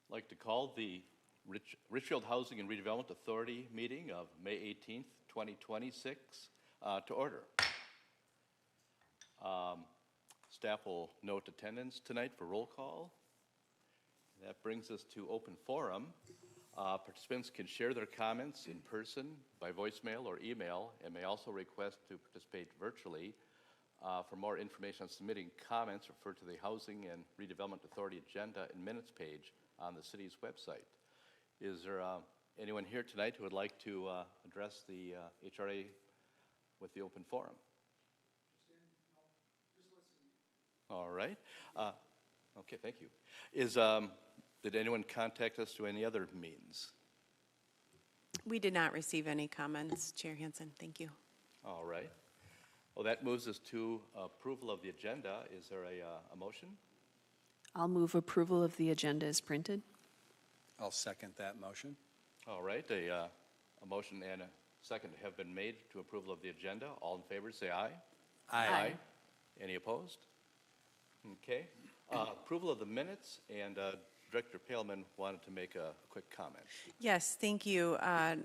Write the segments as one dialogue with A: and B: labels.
A: I'd like to call the Richfield Housing and Redevelopment Authority meeting of May 18th, 2026 to order. Staff will note attendance tonight for roll call. That brings us to open forum. Participants can share their comments in person, by voicemail or email, and may also request to participate virtually. For more information on submitting comments, refer to the Housing and Redevelopment Authority agenda and minutes page on the city's website. Is there anyone here tonight who would like to address the HRA with the open forum? All right. Okay, thank you. Did anyone contact us through any other means?
B: We did not receive any comments, Chair Hansen. Thank you.
A: All right. Well, that moves us to approval of the agenda. Is there a motion?
C: I'll move approval of the agenda as printed.
D: I'll second that motion.
A: All right. A motion and a second have been made to approval of the agenda. All in favor, say aye.
D: Aye.
A: Any opposed? Okay. Approval of the minutes, and Director Paleman wanted to make a quick comment.
B: Yes, thank you,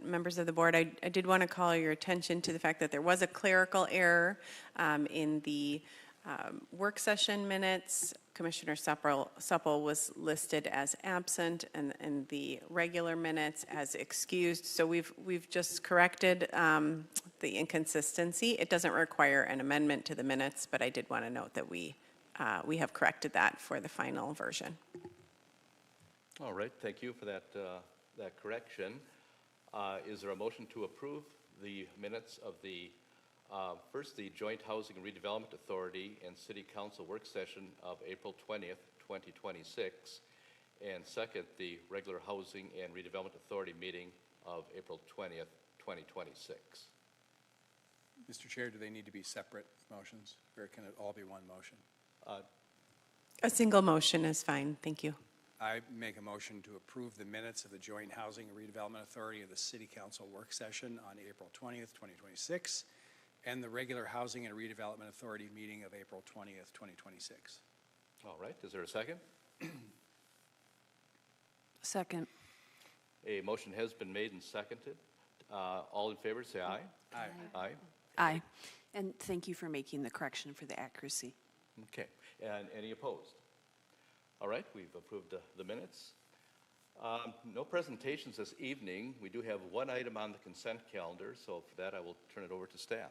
B: members of the board. I did want to call your attention to the fact that there was a clerical error in the work session minutes. Commissioner Supple was listed as absent, and the regular minutes as excused. So we've just corrected the inconsistency. It doesn't require an amendment to the minutes, but I did want to note that we have corrected that for the final version.
A: All right, thank you for that correction. Is there a motion to approve the minutes of the first, the Joint Housing and Redevelopment Authority and City Council work session of April 20th, 2026, and second, the regular Housing and Redevelopment Authority meeting of April 20th, 2026?
D: Mr. Chair, do they need to be separate motions, or can it all be one motion?
B: A single motion is fine. Thank you.
D: I make a motion to approve the minutes of the Joint Housing and Redevelopment Authority of the City Council work session on April 20th, 2026, and the regular Housing and Redevelopment Authority meeting of April 20th, 2026.
A: All right, is there a second?
C: Second.
A: A motion has been made and seconded. All in favor, say aye.
D: Aye.
A: Aye.
C: Aye. And thank you for making the correction for the accuracy.
A: Okay, and any opposed? All right, we've approved the minutes. No presentations this evening. We do have one item on the consent calendar, so for that I will turn it over to staff.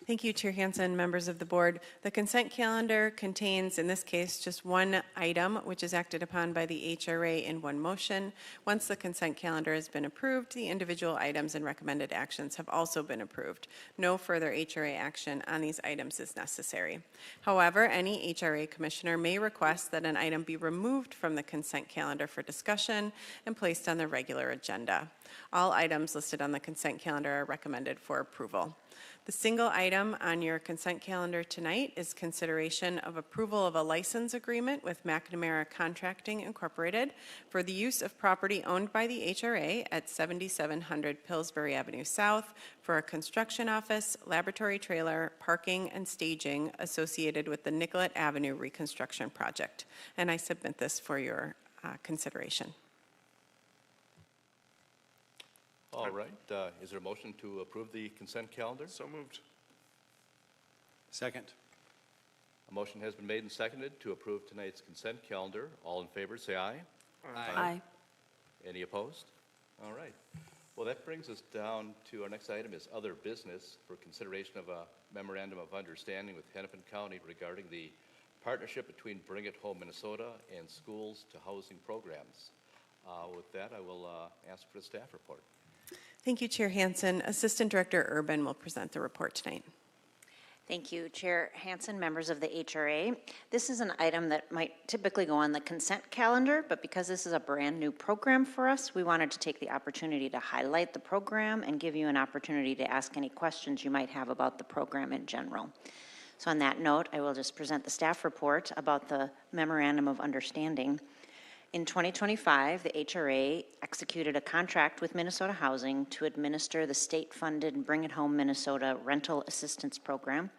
B: Thank you, Chair Hansen, members of the board. The consent calendar contains, in this case, just one item, which is acted upon by the HRA in one motion. Once the consent calendar has been approved, the individual items and recommended actions have also been approved. No further HRA action on these items is necessary. However, any HRA commissioner may request that an item be removed from the consent calendar for discussion and placed on the regular agenda. All items listed on the consent calendar are recommended for approval. The single item on your consent calendar tonight is consideration of approval of a license agreement with McNamara Contracting Incorporated for the use of property owned by the HRA at 7700 Pillsbury Avenue South for a construction office, laboratory trailer, parking, and staging associated with the Nicollet Avenue reconstruction project. And I submit this for your consideration.
A: All right, is there a motion to approve the consent calendar?
E: So moved.
D: Second.
A: A motion has been made and seconded to approve tonight's consent calendar. All in favor, say aye.
C: Aye.
A: Any opposed? All right. Well, that brings us down to our next item is other business for consideration of a memorandum of understanding with Hennepin County regarding the partnership between Bring It Home Minnesota and schools to housing programs. With that, I will ask for the staff report.
B: Thank you, Chair Hansen. Assistant Director Urban will present the report tonight.
F: Thank you, Chair Hansen, members of the HRA. This is an item that might typically go on the consent calendar, but because this is a brand new program for us, we wanted to take the opportunity to highlight the program and give you an opportunity to ask any questions you might have about the program in general. So on that note, I will just present the staff report about the Memorandum of Understanding. In 2025, the HRA executed a contract with Minnesota Housing to administer the state-funded Bring It Home Minnesota Rental Assistance Program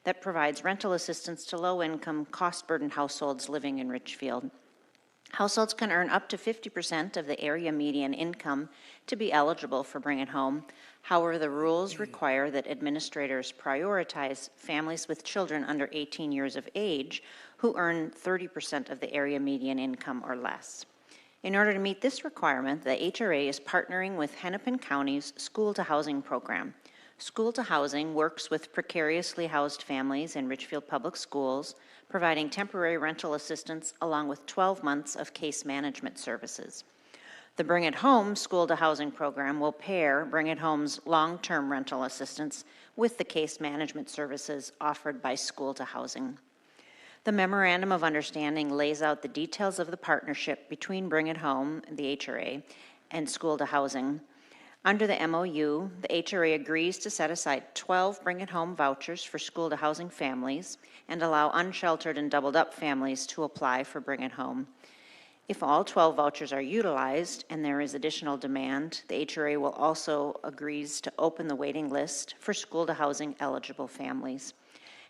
F: that provides rental assistance to low-income, cost-burdened households living in Richfield. Households can earn up to 50% of the area median income to be eligible for Bring It Home. However, the rules require that administrators prioritize families with children under 18 years of age who earn 30% of the area median income or less. In order to meet this requirement, the HRA is partnering with Hennepin County's School to Housing program. School to Housing works with precariously housed families in Richfield Public Schools, providing temporary rental assistance along with 12 months of case management services. The Bring It Home School to Housing program will pair Bring It Home's long-term rental assistance with the case management services offered by School to Housing. The Memorandum of Understanding lays out the details of the partnership between Bring It Home, the HRA, and School to Housing. Under the MOU, the HRA agrees to set aside 12 Bring It Home vouchers for School to Housing families and allow unsheltered and doubled-up families to apply for Bring It Home. If all 12 vouchers are utilized and there is additional demand, the HRA will also agree to open the waiting list for School to Housing eligible families.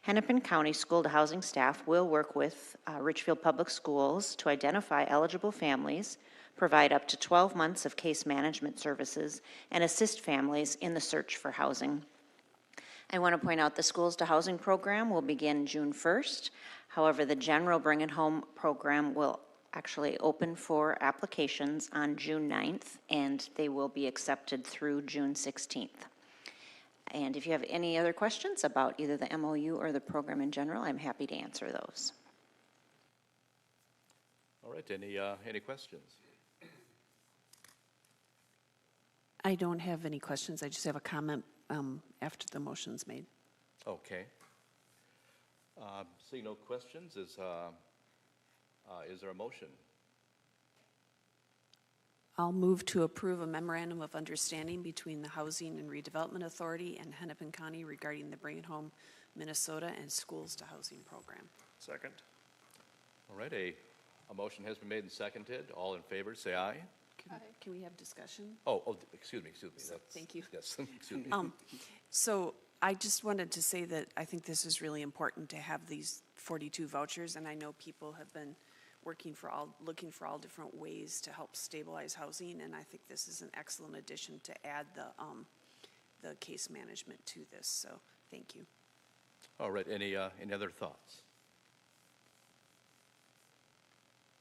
F: Hennepin County School to Housing staff will work with Richfield Public Schools to identify eligible families, provide up to 12 months of case management services, and assist families in the search for housing. I want to point out the Schools to Housing program will begin June 1st. However, the general Bring It Home program will actually open for applications on June 9th, and they will be accepted through June 16th. And if you have any other questions about either the MOU or the program in general, I'm happy to answer those.
A: All right, any questions?
C: I don't have any questions. I just have a comment after the motion's made.
A: Okay. Seeing no questions, is there a motion?
C: I'll move to approve a memorandum of understanding between the Housing and Redevelopment Authority and Hennepin County regarding the Bring It Home Minnesota and Schools to Housing program.
E: Second.
A: All right, a motion has been made and seconded. All in favor, say aye.
C: Can we have discussion?
A: Excuse me.
C: Thank you.
A: Yes, excuse me.
C: So I just wanted to say that I think this is really important to have these 42 vouchers, and I know people have been looking for all different ways to help stabilize housing, and I think this is an excellent addition to add the case management to this. So thank you.
A: All right, any other thoughts?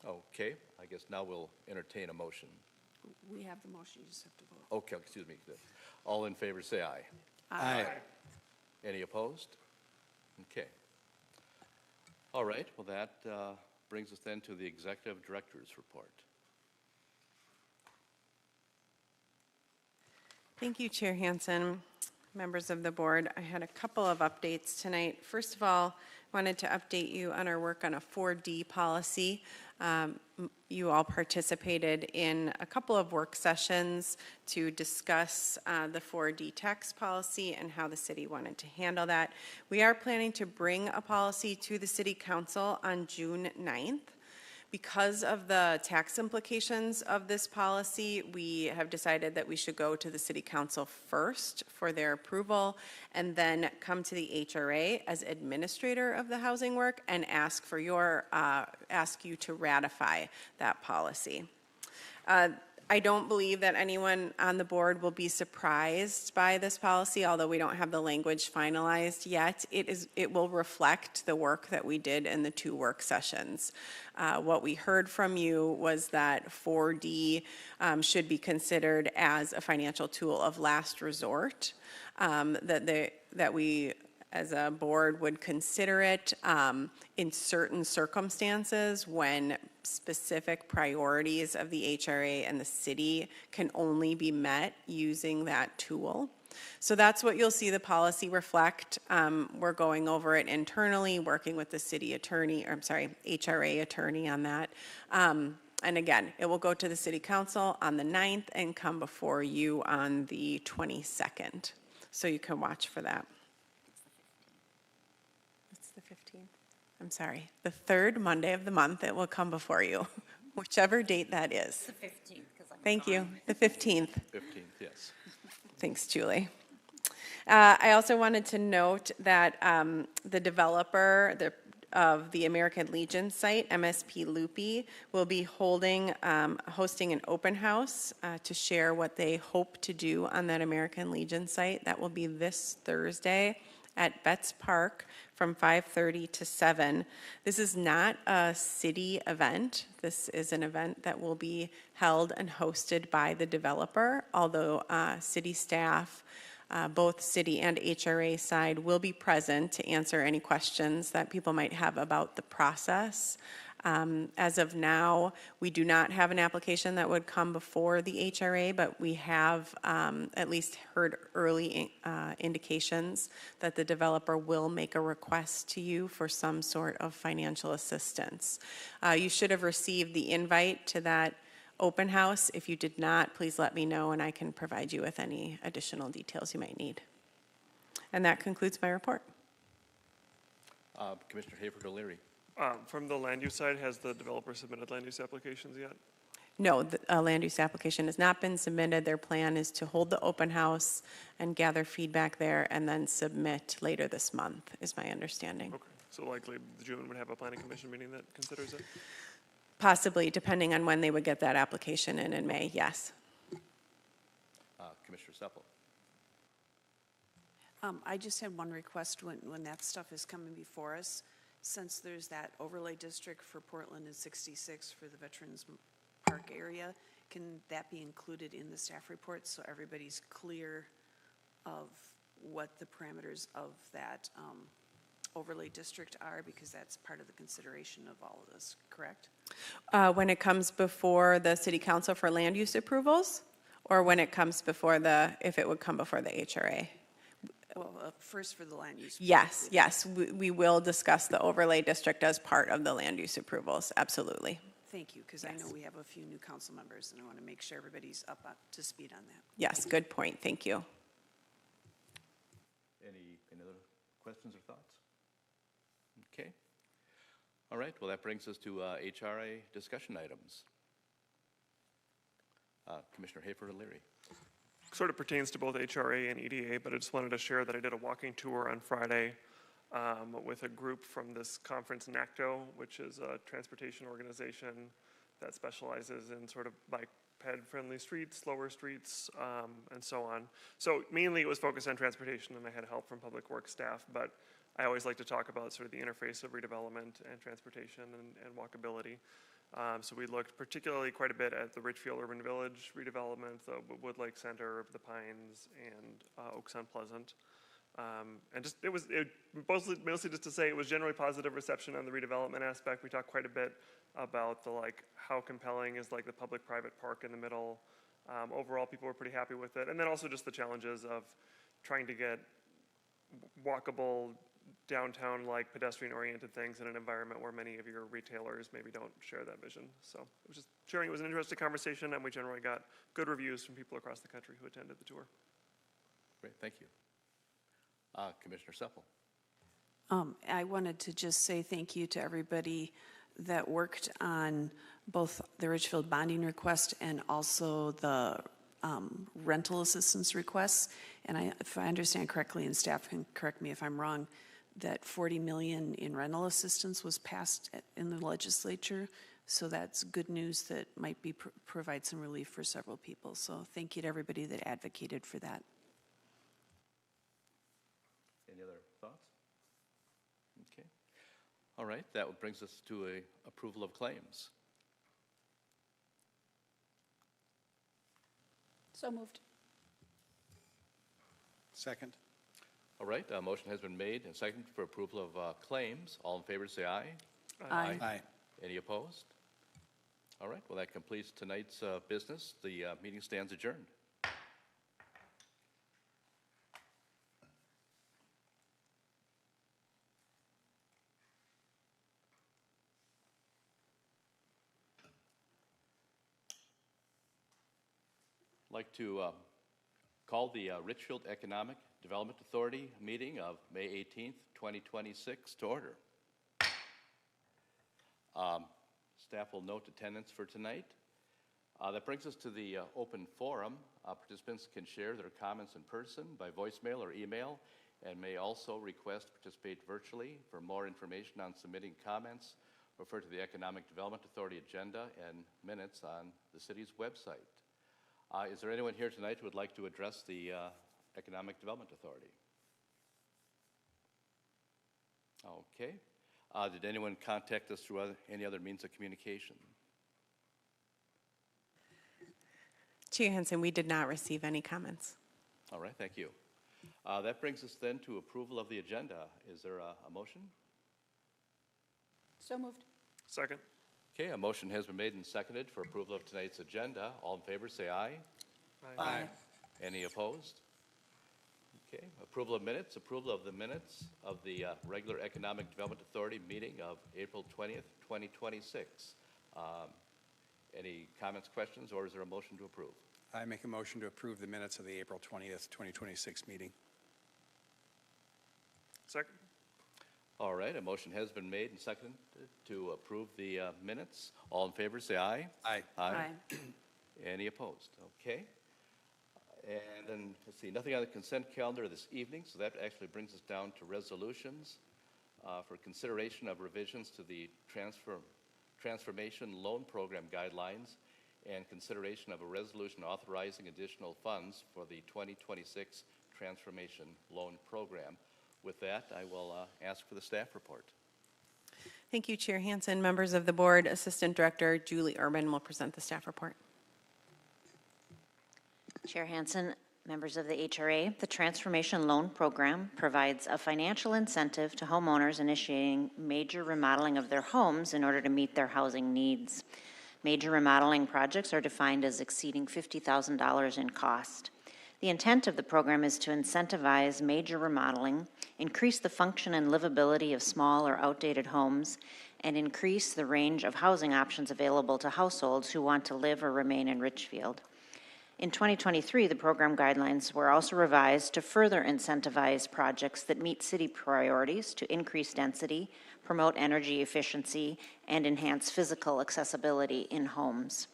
A: Okay, I guess now we'll entertain a motion.
C: We have the motion, you just have to vote.
A: Okay, excuse me. All in favor, say aye.
D: Aye.
A: Any opposed? Okay. All right, well, that brings us then to the Executive Director's report.
B: Thank you, Chair Hansen. Members of the board, I had a couple of updates tonight. First of all, I wanted to update you on our work on a 4D policy. You all participated in a couple of work sessions to discuss the 4D tax policy and how the city wanted to handle that. We are planning to bring a policy to the City Council on June 9th. Because of the tax implications of this policy, we have decided that we should go to the City Council first for their approval and then come to the HRA as administrator of the housing work and ask you to ratify that policy. I don't believe that anyone on the board will be surprised by this policy, although we don't have the language finalized yet. It will reflect the work that we did in the 2 work sessions. What we heard from you was that 4D should be considered as a financial tool of last resort, that we as a board would consider it in certain circumstances when specific priorities of the HRA and the city can only be met using that tool. So that's what you'll see the policy reflect. We're going over it internally, working with the city attorney, HRA attorney on that. And again, it will go to the City Council on the 9th and come before you on the 22nd. So you can watch for that. The 15th. I'm sorry, the 3rd Monday of the month, it will come before you, whichever date that is.
F: The 15th, because I'm
B: Thank you, the 15th.
A: 15th, yes.
B: Thanks, Julie. I also wanted to note that the developer, the of the American Legion site, MSP Loopy, will be hosting an open house to share what they hope to do on that American Legion site. That will be this Thursday at Betts Park from 5:30 to 7. This is not a city event. This is an event that will be held and hosted by the developer, although city staff, both city and HRA side, will be present to answer any questions that people might have about the process. As of now, we do not have an application that would come before the HRA, but we have at least heard early indications that the developer will make a request to you for some sort of financial assistance. You should have received the invite to that open house. If you did not, please let me know and I can provide you with any additional details you might need. And that concludes my report.
A: Commissioner Hayford O'Leary.
E: From the land use side, has the developer submitted land use applications yet?
B: No, the land use application has not been submitted. Their plan is to hold the open house and gather feedback there and then submit later this month, is my understanding.
E: Okay, so likely June would have a planning commission meeting that considers it?
B: Possibly, depending on when they would get that application in May, yes.
A: Commissioner Seppel.
C: I just had one request when that stuff is coming before us. Since there's that overlay district for Portland and 66 for the Veterans Park area, can that be included in the staff report so everybody's clear of what the parameters of that overlay district are? Because that's part of the consideration of all of this, correct?
B: When it comes before the city council for land use approvals, or when it comes before if it would come before the HRA?
C: Well, first for the land use.
B: Yes, yes, we will discuss the overlay district as part of the land use approvals, absolutely.
C: Thank you, because I know we have a few new council members, and I want to make sure everybody's up to speed on that.
B: Yes, good point, thank you.
A: Any other questions or thoughts? Okay. All right, well, that brings us to HRA discussion items. Commissioner Hayford O'Leary.
E: Sort of pertains to both HRA and EDA, but I just wanted to share that I did a walking tour on Friday with a group from this conference, NACTO, which is a transportation organization that specializes in sort of biped-friendly streets, slower streets, and so on. So mainly it was focused on transportation, and I had help from public works staff, but I always like to talk about sort of the interface of redevelopment and transportation and walkability. So we looked particularly quite a bit at the Richfield Urban Village redevelopment, the Wood Lake Center, the Pines, and Oaks on Pleasant. And just it mostly just to say it was generally positive reception on the redevelopment aspect. We talked quite a bit about the how compelling is the public-private park in the middle. Overall, people were pretty happy with it. And then also just the challenges of trying to get walkable downtown-like pedestrian-oriented things in an environment where many of your retailers maybe don't share that vision. So it was just sharing. It was an interesting conversation, and we generally got good reviews from people across the country who attended the tour.
A: Great, thank you. Commissioner Seppel.
C: I wanted to just say thank you to everybody that worked on both the Richfield bonding request and also the rental assistance requests. And if I understand correctly, and staff can correct me if I'm wrong, that $40 million in rental assistance was passed in the legislature. So that's good news that might be provide some relief for several people. So thank you to everybody that advocated for that.
A: Any other thoughts? Okay. All right, that brings us to a approval of claims.
G: So moved.
D: Second.
A: All right, a motion has been made and seconded for approval of claims. All in favor say aye.
C: Aye.
D: Aye.
A: Any opposed? All right, well, that completes tonight's business. The meeting stands adjourned. I'd like to call the Richfield Economic Development Authority meeting of May 18th, 2026 to order. Staff will note attendance for tonight. That brings us to the open forum. Participants can share their comments in person, by voicemail or email, and may also request to participate virtually. For more information on submitting comments, refer to the Economic Development Authority agenda and minutes on the city's website. Is there anyone here tonight who would like to address the Economic Development Authority? Okay. Did anyone contact us through any other means of communication?
B: Chair Hansen, we did not receive any comments.
A: All right, thank you. That brings us then to approval of the agenda. Is there a motion?
G: So moved.
E: Second.
A: Okay, a motion has been made and seconded for approval of tonight's agenda. All in favor, say aye.
G: Aye.
A: Any opposed? Okay, approval of minutes, approval of the minutes of the regular Economic Development Authority meeting of April 20th, 2026. Any comments, questions, or is there a motion to approve?
D: I make a motion to approve the minutes of the April 20th, 2026 meeting.
E: Second.
A: All right, a motion has been made and seconded to approve the minutes. All in favor, say aye.
D: Aye.
G: Aye.
A: Any opposed? Okay. And then, let's see, nothing on the consent calendar this evening, so that actually brings us down to resolutions for consideration of revisions to the Transformation Loan Program guidelines and consideration of a resolution authorizing additional funds for the 2026 Transformation Loan Program. With that, I will ask for the staff report.
B: Thank you, Chair Hansen. Members of the board, Assistant Director Julie Urban will present the staff report.
F: Chair Hansen, members of the HRA, the Transformation Loan Program provides a financial incentive to homeowners initiating major remodeling of their homes in order to meet their housing needs. Major remodeling projects are defined as exceeding $50,000 in cost. The intent of the program is to incentivize major remodeling, increase the function and livability of small or outdated homes, and increase the range of housing options available to households who want to live or remain in Richfield. In 2023, the program guidelines were also revised to further incentivize projects that meet city priorities to increase density, promote energy efficiency, and enhance physical accessibility in homes.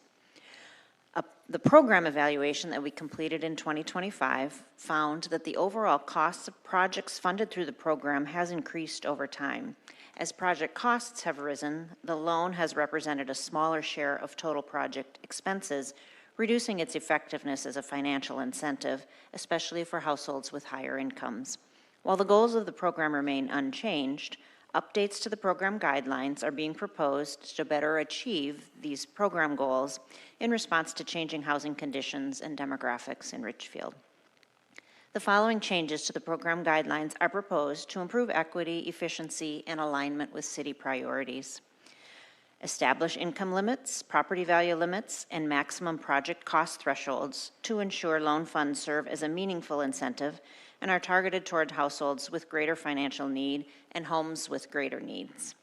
F: The program evaluation that we completed in 2025 found that the overall costs of projects funded through the program has increased over time. As project costs have risen, the loan has represented a smaller share of total project expenses, reducing its effectiveness as a financial incentive, especially for households with higher incomes. While the goals of the program remain unchanged, updates to the program guidelines are being proposed to better achieve these program goals in response to changing housing conditions and demographics in Richfield. The following changes to the program guidelines are proposed to improve equity, efficiency, and alignment with city priorities. Establish income limits, property value limits, and maximum project cost thresholds to ensure loan funds serve as a meaningful incentive and are targeted toward households with greater financial need and homes with greater needs.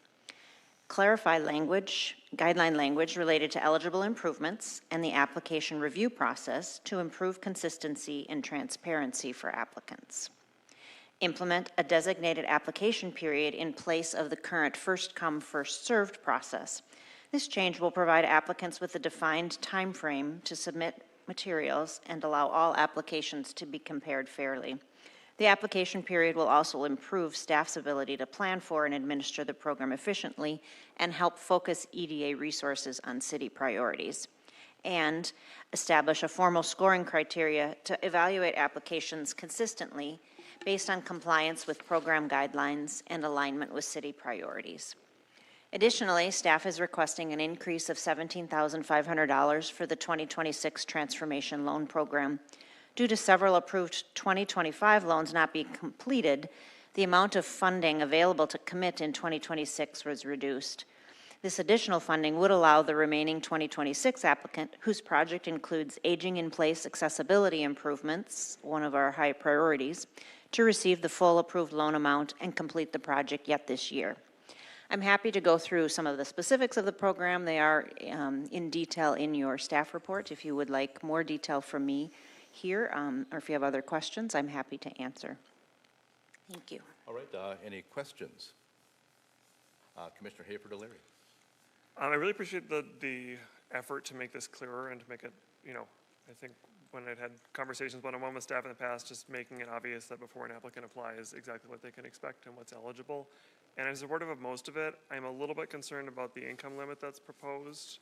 F: Clarify guideline language related to eligible improvements and the application review process to improve consistency and transparency for applicants. Implement a designated application period in place of the current first-come, first-served process. This change will provide applicants with a defined time frame to submit materials and allow all applications to be compared fairly. The application period will also improve staff's ability to plan for and administer the program efficiently and help focus EDA resources on city priorities. And establish a formal scoring criteria to evaluate applications consistently based on compliance with program guidelines and alignment with city priorities. Additionally, staff is requesting an increase of $17,500 for the 2026 Transformation Loan Program. Due to several approved 2025 loans not being completed, the amount of funding available to commit in 2026 was reduced. This additional funding would allow the remaining 2026 applicant, whose project includes aging-in-place accessibility improvements, one of our high priorities, to receive the full approved loan amount and complete the project yet this year. I'm happy to go through some of the specifics of the program. They are in detail in your staff report. If you would like more detail from me here, or if you have other questions, I'm happy to answer. Thank you.
A: All right, any questions? Commissioner Hayford O'Leary.
E: I really appreciate the effort to make this clearer and to make it, I think when I'd had conversations one-on-one with staff in the past, just making it obvious that before an applicant applies, exactly what they can expect and what's eligible. And I'm supportive of most of it. I'm a little bit concerned about the income limit that's proposed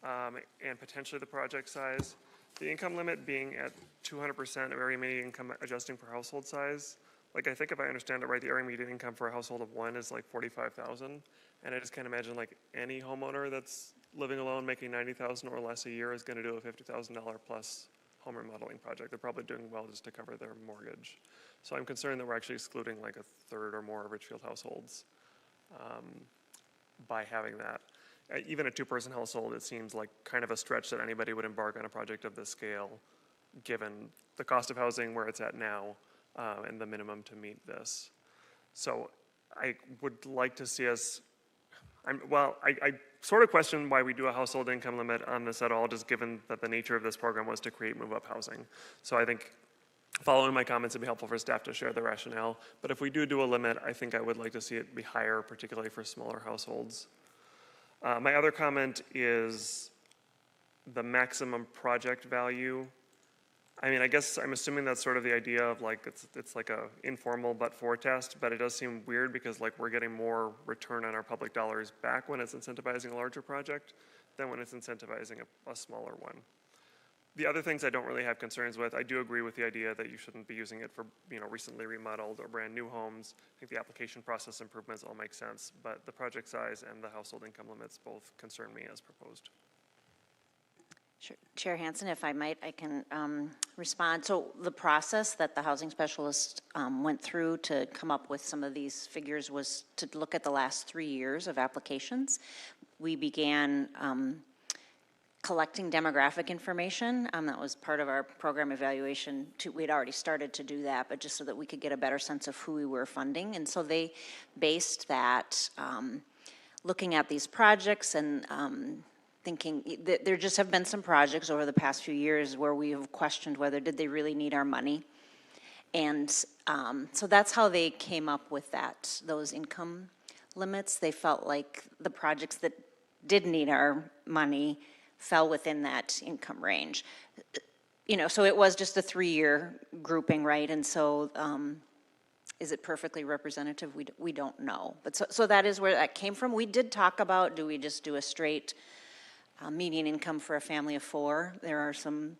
E: and potentially the project size. The income limit being at 200% of area median income adjusting for household size. Like, I think if I understand it right, the area median income for a household of one is like 45,000. And I just can't imagine like any homeowner that's living alone making 90,000 or less a year is going to do a $50,000 plus home remodeling project. They're probably doing well just to cover their mortgage. So I'm concerned that we're actually excluding like a third or more of Richfield households by having that. Even a two-person household, it seems like kind of a stretch that anybody would embark on a project of this scale, given the cost of housing where it's at now and the minimum to meet this. So I would like to see us, I sort of question why we do a household income limit on this at all, just given that the nature of this program was to create move-up housing. So I think following my comments, it'd be helpful for staff to share the rationale. But if we do a limit, I think I would like to see it be higher, particularly for smaller households. My other comment is the maximum project value. I mean, I guess I'm assuming that's sort of the idea of like, it's like a informal but-for test, but it does seem weird because like we're getting more return on our public dollars back when it's incentivizing a larger project than when it's incentivizing a smaller one. The other things I don't really have concerns with, I do agree with the idea that you shouldn't be using it for, recently remodeled or brand new homes. I think the application process improvements all make sense, but the project size and the household income limits both concern me as proposed.
F: Sure. Chair Hansen, if I might, I can respond. So the process that the housing specialist went through to come up with some of these figures was to look at the last 3 years of applications. We began collecting demographic information. That was part of our program evaluation. We had already started to do that, but just so that we could get a better sense of who we were funding. And so they based that looking at these projects and thinking that there just have been some projects over the past few years where we have questioned whether did they really need our money. And so that's how they came up with those income limits. They felt like the projects that did need our money fell within that income range. So it was just a 3-year grouping, right? And so is it perfectly representative? We don't know. But so that is where that came from. We did talk about, do we just do a straight median income for a family of 4? There are some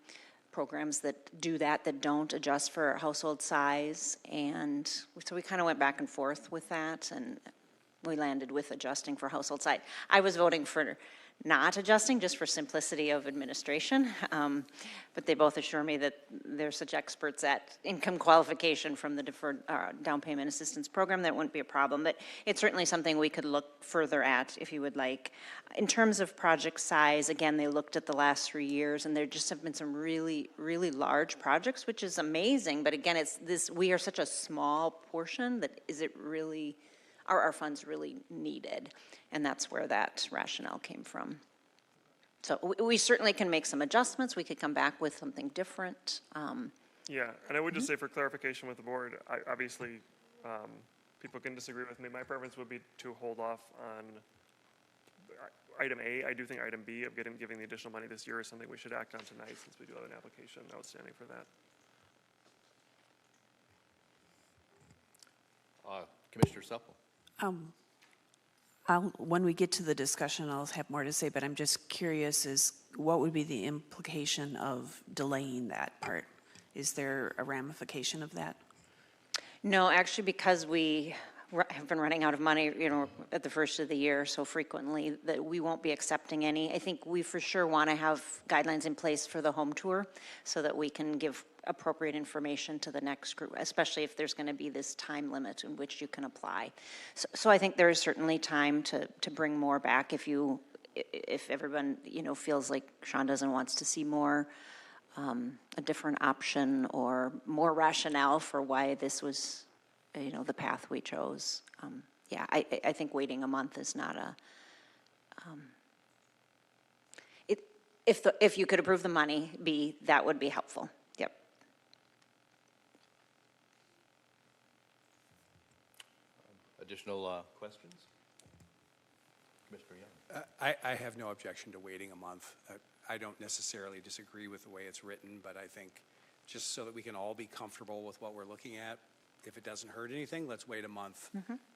F: programs that do that don't adjust for household size. And so we kind of went back and forth with that, and we landed with adjusting for household size. I was voting for not adjusting just for simplicity of administration, but they both assure me that they're such experts at income qualification from the deferred down payment assistance program that wouldn't be a problem, but it's certainly something we could look further at if you would like. In terms of project size, again, they looked at the last 3 years, and there just have been some really, really large projects, which is amazing, but again, we are such a small portion that is it really, are our funds really needed? And that's where that rationale came from. So we certainly can make some adjustments. We could come back with something different.
E: Yeah, and I would just say for clarification with the board, obviously people can disagree with me. My preference would be to hold off on item A. I do think item B of giving the additional money this year is something we should act on tonight since we do have an application outstanding for that.
A: Commissioner Supple.
C: When we get to the discussion, I'll have more to say, but I'm just curious what would be the implication of delaying that part? Is there a ramification of that?
F: No, actually, because we have been running out of money, at the first of the year so frequently that we won't be accepting any. I think we for sure want to have guidelines in place for the home tour so that we can give appropriate information to the next group, especially if there's going to be this time limit in which you can apply. So I think there is certainly time to bring more back if everyone, feels like Shonda wants to see more, a different option or more rationale for why this was, the path we chose. Yeah, I think waiting a month is not a, if you could approve the money, that would be helpful. Yep.
A: Additional questions? Commissioner Young?
D: I have no objection to waiting a month. I don't necessarily disagree with the way it's written, but I think just so that we can all be comfortable with what we're looking at, if it doesn't hurt anything, let's wait a month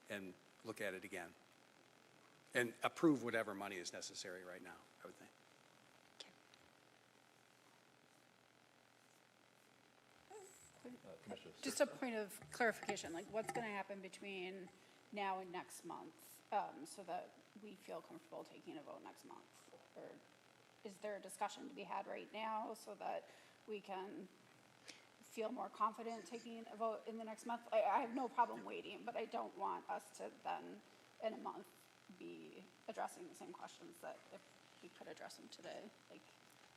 D: and look at it again. And approve whatever money is necessary right now, I would think.
A: Commissioner
G: Just a point of clarification, like what's going to happen between now and next month so that we feel comfortable taking a vote next month? Or is there a discussion to be had right now so that we can feel more confident taking a vote in the next month? I have no problem waiting, but I don't want us to then, in a month, be addressing the same questions that if we could address them today. Like,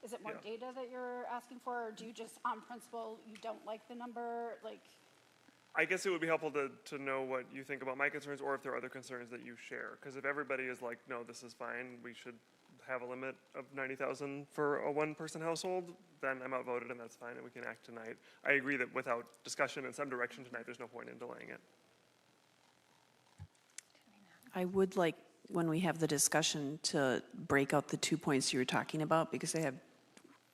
G: is it more data that you're asking for, or do you just, on principle, you don't like the number? Like,
E: I guess it would be helpful to know what you think about my concerns, or if there are other concerns that you share. Because if everybody is like, no, this is fine, we should have a limit of 90,000 for a one-person household, then I'm outvoted and that's fine and we can act tonight. I agree that without discussion in some direction tonight, there's no point in delaying it.
C: I would like, when we have the discussion, to break out the 2 points you were talking about, because I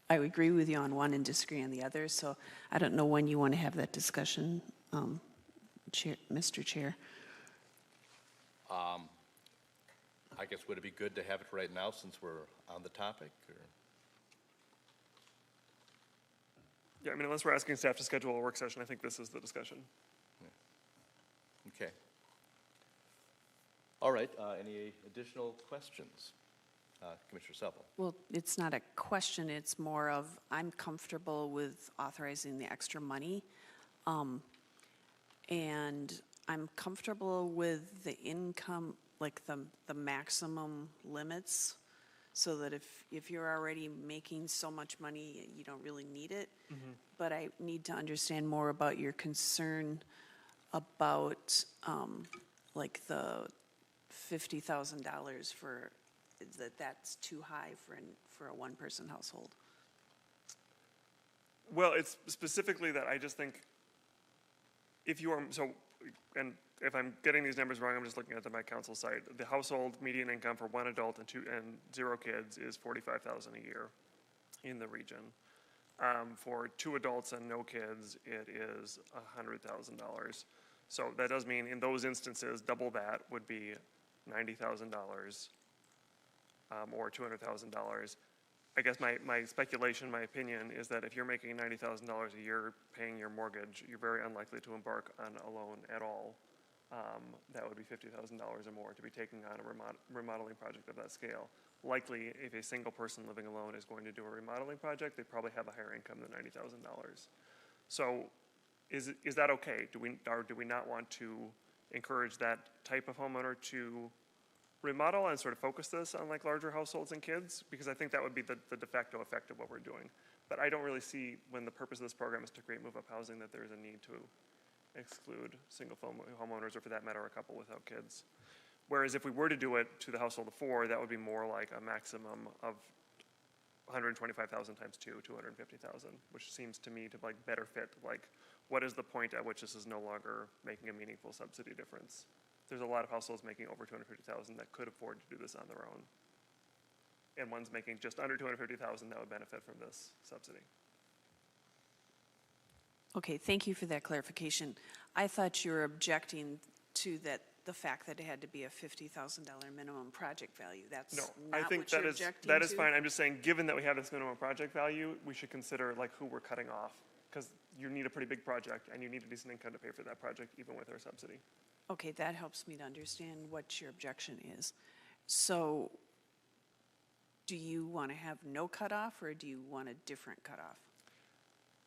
C: agree with you on one and disagree on the other, so I don't know when you want to have that discussion, Mr. Chair.
A: I guess would it be good to have it right now since we're on the topic? Or?
E: Yeah, I mean, unless we're asking staff to schedule a work session, I think this is the discussion.
A: Okay. All right, any additional questions? Commissioner Seppel.
C: Well, it's not a question, it's more of, I'm comfortable with authorizing the extra money. And I'm comfortable with the income, like the maximum limits, so that if you're already making so much money, you don't really need it. But I need to understand more about your concern about like the $50,000 for, that's too high for a one-person household.
E: Well, it's specifically that I just think if you are, so, and if I'm getting these numbers wrong, I'm just looking at the my council site. The household median income for one adult and 0 kids is $45,000 a year in the region. For 2 adults and no kids, it is $100,000. So that does mean in those instances, double that would be $90,000 or $200,000. I guess my speculation, my opinion, is that if you're making $90,000 a year paying your mortgage, you're very unlikely to embark on a loan at all. That would be $50,000 or more to be taking on a remodeling project of that scale. Likely, if a single person living alone is going to do a remodeling project, they probably have a higher income than $90,000. So is that okay? Do we not want to encourage that type of homeowner to remodel and sort of focus this on like larger households and kids? Because I think that would be the de facto effect of what we're doing. But I don't really see, when the purpose of this program is to create move-up housing, that there's a need to exclude single homeowners, or for that matter, a couple without kids. Whereas if we were to do it to the household of 4, that would be more like a maximum of 125,000 times 2, 250,000, which seems to me to like better fit like what is the point at which this is no longer making a meaningful subsidy difference. There's a lot of households making over 250,000 that could afford to do this on their own. And ones making just under 250,000 that would benefit from this subsidy.
C: Okay, thank you for that clarification. I thought you were objecting to the fact that it had to be a $50,000 minimum project value. That's
E: No,
C: not
E: I think
C: what you're objecting to?
E: that is fine. I'm just saying, given that we have this minimum project value, we should consider like who we're cutting off, because you need a pretty big project and you need a decent income to pay for that project, even with our subsidy.
C: Okay, that helps me to understand what your objection is. So do you want to have no cutoff, or do you want a different cutoff?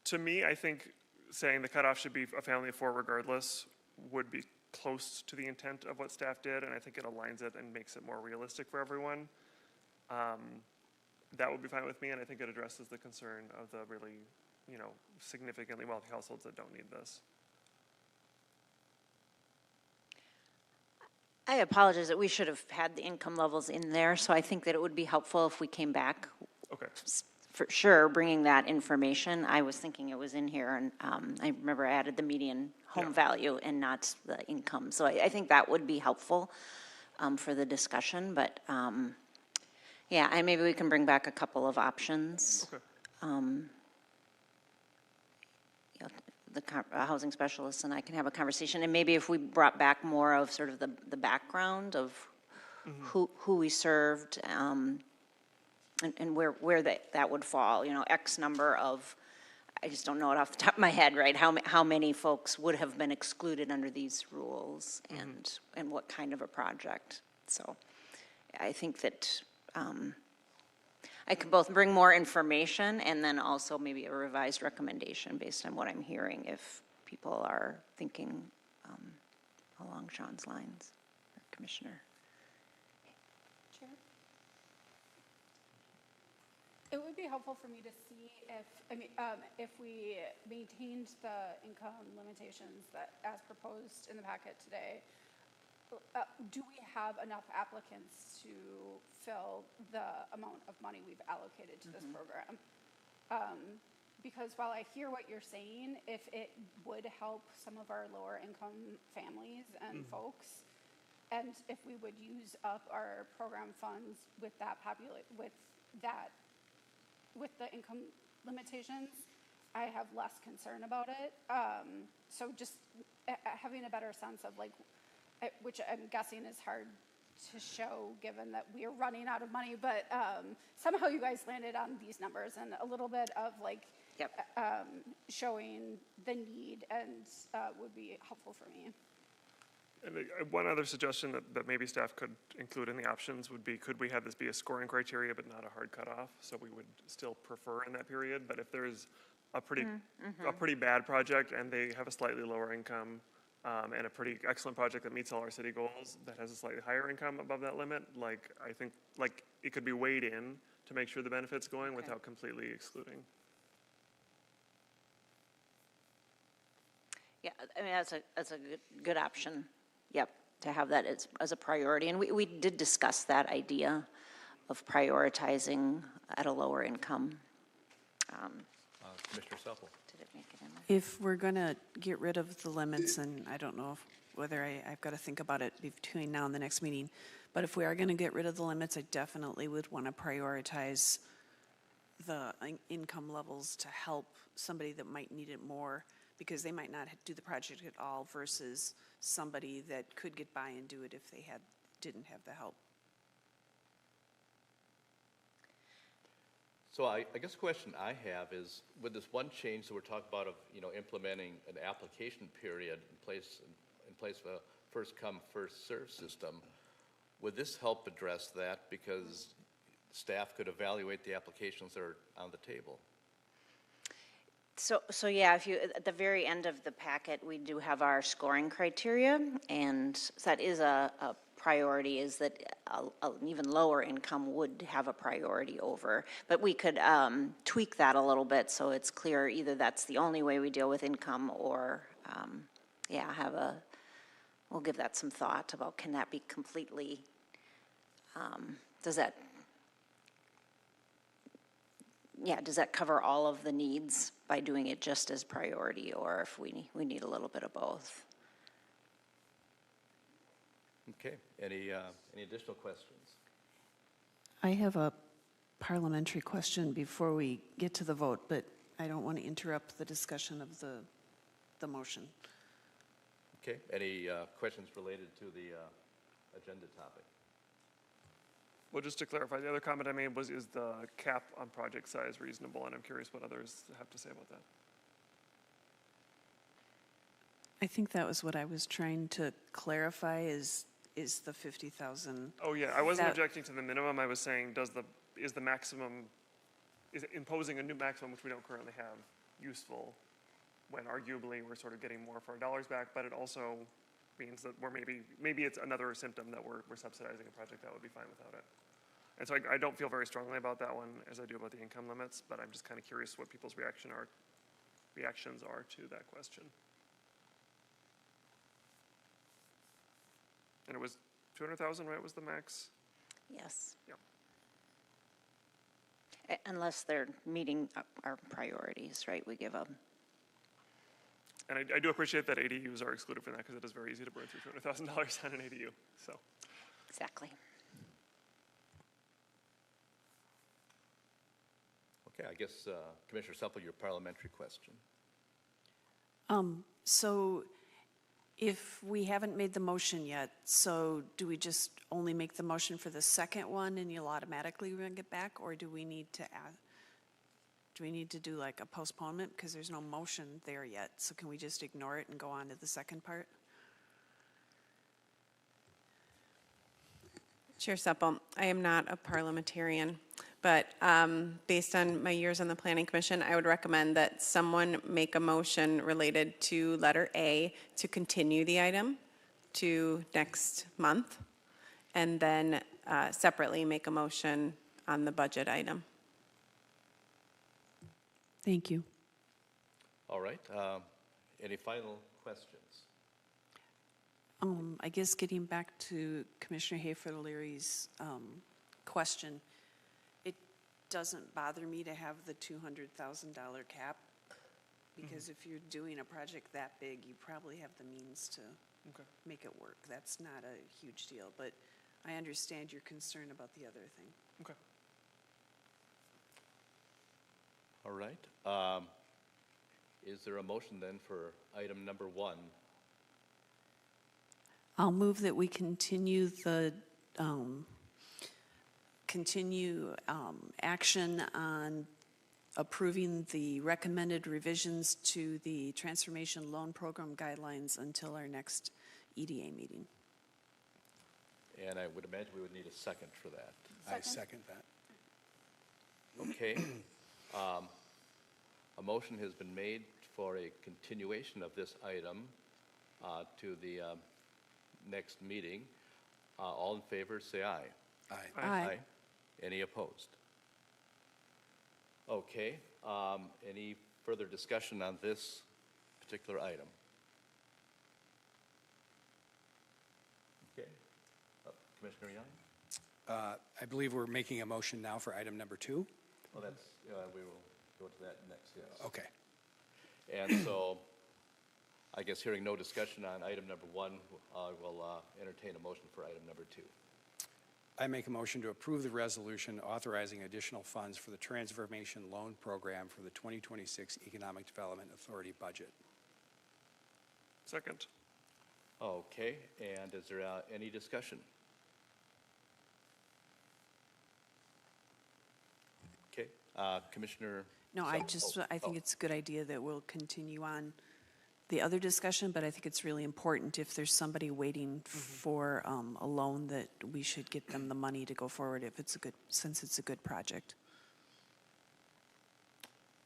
E: To me, I think saying the cutoff should be a family of 4 regardless would be close to the intent of what staff did, and I think it aligns it and makes it more realistic for everyone. That would be fine with me, and I think it addresses the concern of the really, significantly wealthy households that don't need this.
F: I apologize that we should have had the income levels in there, so I think that it would be helpful if we came back,
E: Okay.
F: for sure, bringing that information. I was thinking it was in here, and I remember I added the median home value and not the income. So I think that would be helpful. for the discussion, but, yeah, and maybe we can bring back a couple of options.
E: Okay.
F: You know, the housing specialists and I can have a conversation, and maybe if we brought back more of sort of the background of who we served, and where that would fall, you know, X number of, I just don't know it off the top of my head, right? How many folks would have been excluded under these rules, and what kind of a project? So I think that I could both bring more information and then also maybe a revised recommendation based on what I'm hearing if people are thinking along Sean's lines, or Commissioner.
G: Chair? It would be helpful for me to see if we maintained the income limitations that, as proposed in the packet today, do we have enough applicants to fill the amount of money we've allocated to this program? Because while I hear what you're saying, if it would help some of our lower income families and folks, and if we would use up our program funds with with the income limitations, I have less concern about it. So just having a better sense of like, which I'm guessing is hard to show given that we are running out of money, but somehow you guys landed on these numbers, and a little bit of like showing the need and would be helpful for me.
E: And one other suggestion that maybe staff could include in the options would be, could we have this be a scoring criteria but not a hard cutoff? So we would still prefer in that period, but if there's a pretty bad project and they have a slightly lower income, and a pretty excellent project that meets all our city goals that has a slightly higher income above that limit, like, I think, like, it could be weighed in to make sure the benefit's going without completely excluding.
F: Yeah, I mean, that's a good option, yep, to have that as a priority. And we did discuss that idea of prioritizing at a lower income.
A: Commissioner Supple.
F: Did it make it in there?
C: If we're going to get rid of the limits, and I don't know whether I've got to think about it between now and the next meeting, but if we are going to get rid of the limits, I definitely would want to prioritize the income levels to help somebody that might need it more, because they might not do the project at all versus somebody that could get by and do it if they didn't have the help.
A: So I guess the question I have is, with this one change that we're talking about of, implementing an application period in place of a first come, first served system, would this help address that because staff could evaluate the applications that are on the table?
F: So yeah, if you, at the very end of the packet, we do have our scoring criteria, and that is a priority, is that an even lower income would have a priority over. But we could tweak that a little bit so it's clear either that's the only way we deal with income, or we'll give that some thought about, can that be completely, does that cover all of the needs by doing it just as priority, or if we need a little bit of both?
A: Okay, any additional questions?
C: I have a parliamentary question before we get to the vote, but I don't want to interrupt the discussion of the motion.
A: Okay, any questions related to the agenda topic?
E: Well, just to clarify, the other comment I made was, is the cap on project size reasonable? And I'm curious what others have to say about that.
C: I think that was what I was trying to clarify, is the 50,000.
E: Oh yeah, I wasn't objecting to the minimum. I was saying, is the maximum, is imposing a new maximum, which we don't currently have, useful when arguably we're sort of getting more for our dollars back, but it also means that we're maybe it's another symptom that we're subsidizing a project that would be fine without it. And so I don't feel very strongly about that one as I do about the income limits, but I'm just kind of curious what people's reactions are to that question. And it was 200,000, right, was the max?
F: Yes.
E: Yep.
F: Unless they're meeting our priorities, right? We give a.
E: And I do appreciate that ADUs are excluded from that, because it is very easy to burn through $200,000 on an ADU.
F: Exactly.
A: Okay, I guess Commissioner Supple, your parliamentary question.
C: So if we haven't made the motion yet, so do we just only make the motion for the second one and you'll automatically bring it back? Or do we need to add, do we need to do like a postponement because there's no motion there yet? So can we just ignore it and go on to the second part?
B: Chair Supple, I am not a parliamentarian, but based on my years on the Planning Commission, I would recommend that someone make a motion related to letter A to continue the item to next month, and then separately make a motion on the budget item.
C: Thank you.
A: All right. Any final questions?
C: I guess getting back to Commissioner Hayford-Leary's question, it doesn't bother me to have the $200,000 cap, because if you're doing a project that big, you probably have the means to make it work. That's not a huge deal, but I understand your concern about the other thing.
E: Okay.
A: All right. Is there a motion then for item number 1?
C: I'll move that we continue the, action on approving the recommended revisions to the Transformation Loan Program guidelines until our next EDA meeting.
A: And I would imagine we would need a second for that.
D: I second that.
A: Okay. A motion has been made for a continuation of this item to the next meeting. All in favor, say aye.
D: Aye.
C: Aye.
A: Any opposed? Okay. Any further discussion on this particular item? Okay. Commissioner Young?
D: I believe we're making a motion now for item number 2.
A: Well, that's, we will go to that next, yes.
D: Okay.
A: And so, I guess hearing no discussion on item number 1, we'll entertain a motion for item number 2.
D: I make a motion to approve the resolution authorizing additional funds for the Transformation Loan Program for the 2026 Economic Development Authority budget.
E: Second.
A: Okay, and is there any discussion? Okay, Commissioner?
C: No, I think it's a good idea that we'll continue on the other discussion, but I think it's really important if there's somebody waiting for a loan that we should get them the money to go forward if it's a good, since it's a good project.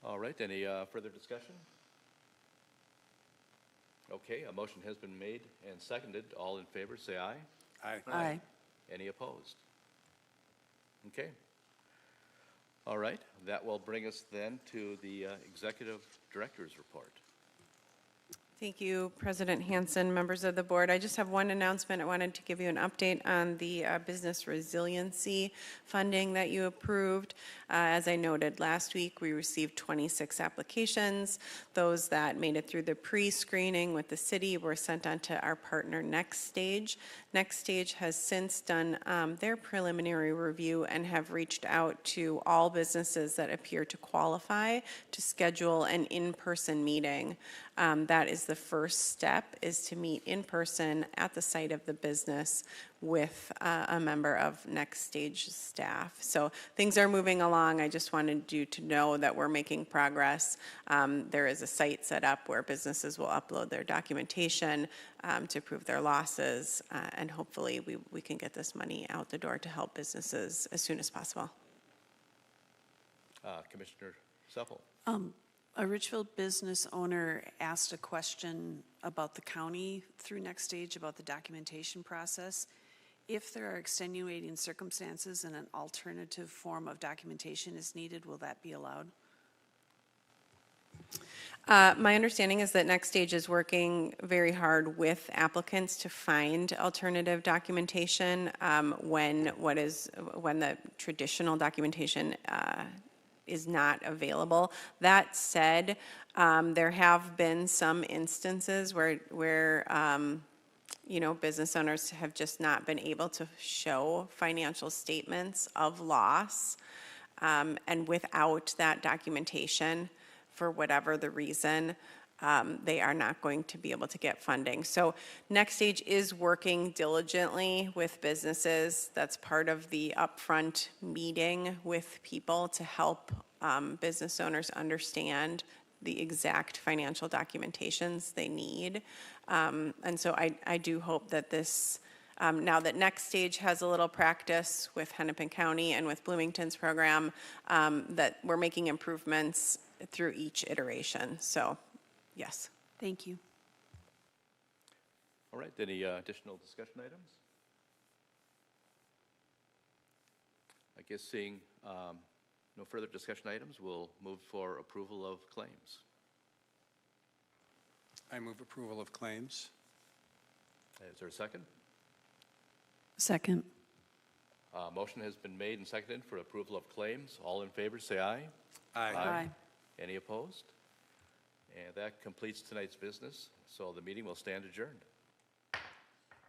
A: All right, any further discussion? Okay, a motion has been made and seconded. All in favor, say aye.
D: Aye.
C: Aye.
A: Any opposed? Okay. All right, that will bring us then to the Executive Director's report.
B: Thank you, President Hansen, members of the board. I just have one announcement. I wanted to give you an update on the business resiliency funding that you approved. As I noted last week, we received 26 applications. Those that made it through the pre-screening with the city were sent on to our partner Next Stage. Next Stage has since done their preliminary review and have reached out to all businesses that appear to qualify to schedule an in-person meeting. That is the first step, is to meet in person at the site of the business with a member of Next Stage staff. So things are moving along. I just wanted you to know that we're making progress. There is a site set up where businesses will upload their documentation to prove their losses, and hopefully we can get this money out the door to help businesses as soon as possible.
A: Commissioner Supple.
C: A Richfield business owner asked a question about the county through Next Stage about the documentation process. If there are extenuating circumstances and an alternative form of documentation is needed, will that be allowed?
B: My understanding is that Next Stage is working very hard with applicants to find alternative documentation when the traditional documentation is not available. That said, there have been some instances where business owners have just not been able to show financial statements of loss. And without that documentation, for whatever the reason, they are not going to be able to get funding. So Next Stage is working diligently with businesses. That's part of the upfront meeting with people to help business owners understand the exact financial documentations they need. And so I do hope that this, now that Next Stage has a little practice with Hennepin County and with Bloomington's program, that we're making improvements through each iteration. So, yes.
C: Thank you.
A: All right, any additional discussion items? I guess seeing no further discussion items, we'll move for approval of claims.
D: I move approval of claims.
A: Is there a second?
C: Second.
A: Motion has been made and seconded for approval of claims. All in favor, say aye.
C: Aye.
A: Any opposed? And that completes tonight's business, so the meeting will stand adjourned.